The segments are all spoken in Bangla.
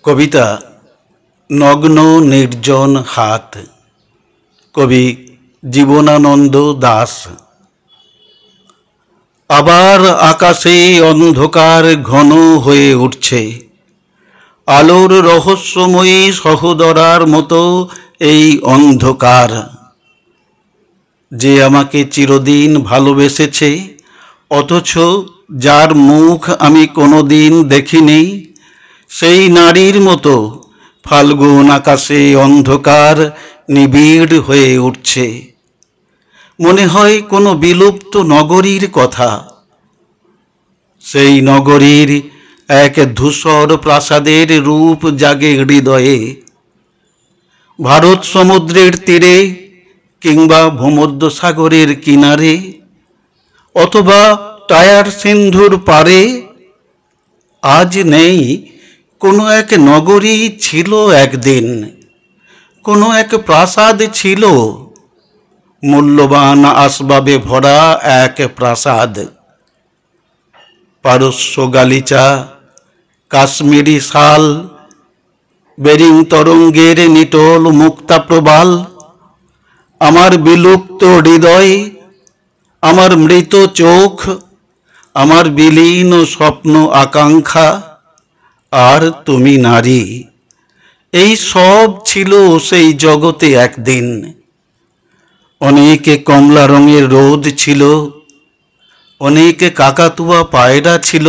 কবিতা নগ্ন নির্জন হাত, কবি জীবনানন্দ দাশ। আবার আকাশে অন্ধকার ঘন হয়ে উঠছে, আলোর রহস্যময়ী সহোদরার মতো এই অন্ধকার। যে আমাকে চিরদিন ভালোবেসেছে, অথচ যার মুখ আমি কোনোদিন দেখিনি, সেই নারীর মতো ফাল্গুন আকাশে অন্ধকার নিবিড় হয়ে উঠছে। মনে হয় কোনো বিলুপ্ত নগরীর কথা। সেই নগরীর এক ধূসর প্রাসাদের রূপ জাগে হৃদয়ে। ভারত সমুদ্রের তীরে কিংবা ভূমধ্যসাগরের কিনারে, অথবা টায়ার সিন্ধুর পারে, আজ নেই কোনো এক নগরী ছিল একদিন, কোনো এক প্রাসাদ ছিল, মূল্যবান আসবাবে ভরা এক প্রাসাদ। পারস্য গালিচা, কাশ্মীরি শাল, বেরিং তরঙ্গের নিটোল মুক্তা প্রবাল, আমার বিলুপ্ত হৃদয়, আমার মৃত চোখ, আমার বিলীন স্বপ্ন আকাঙ্ক্ষা, আর তুমি নারী, এই সব ছিল সেই জগতে একদিন। অনেকে কমলা রঙের রোদ ছিল, অনেকে কাকাতুয়া পায়রা ছিল,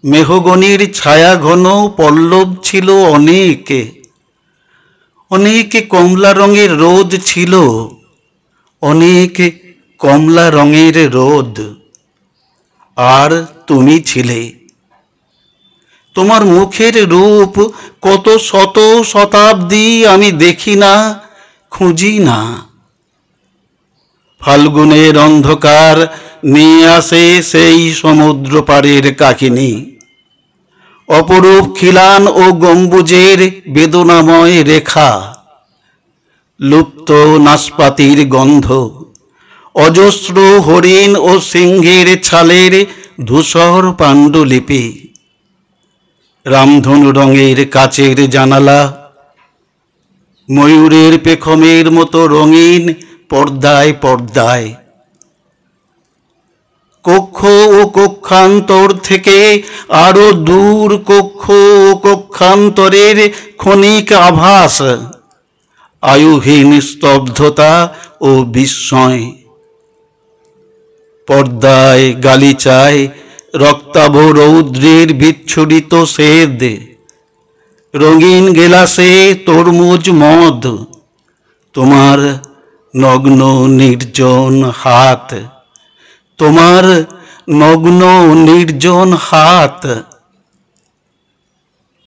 মেহগনির ছায়া ঘন পল্লব ছিল অনেকে। অনেকে কমলা রঙের রোদ ছিল, অনেকে কমলা রঙের রোদ, আর তুমি ছিলে। তোমার মুখের রূপ কত শত শতাব্দী আমি দেখি না, খুঁজি না। ফাল্গুনের অন্ধকার নিয়ে আসে সেই সমুদ্র পাড়ের কাহিনী, অপরূপ খিলান ও গম্বুজের বেদনাময় রেখা, লুপ্ত নাশপাতির গন্ধ, অজস্র হরিণ ও সিংহের ছালের ধূসর পাণ্ডুলিপি, রামধনু রঙের কাচের জানালা, ময়ূরের পেখমের মতো রঙিন পর্দায় পর্দায়। কক্ষ ও কক্ষান্তর থেকে আরো দূর কক্ষ ও কক্ষান্তরের ক্ষণিক আভাস, আয়ুহীন স্তব্ধতা ও বিস্ময়। পর্দায় গালিচায় রক্তাভ রৌদ্রের বিচ্ছুরিত সেদ, রঙিন গেলাসে তরমুজ মদ, তোমার নগ্ন নির্জন হাত, তোমার নগ্ন নির্জন হাত।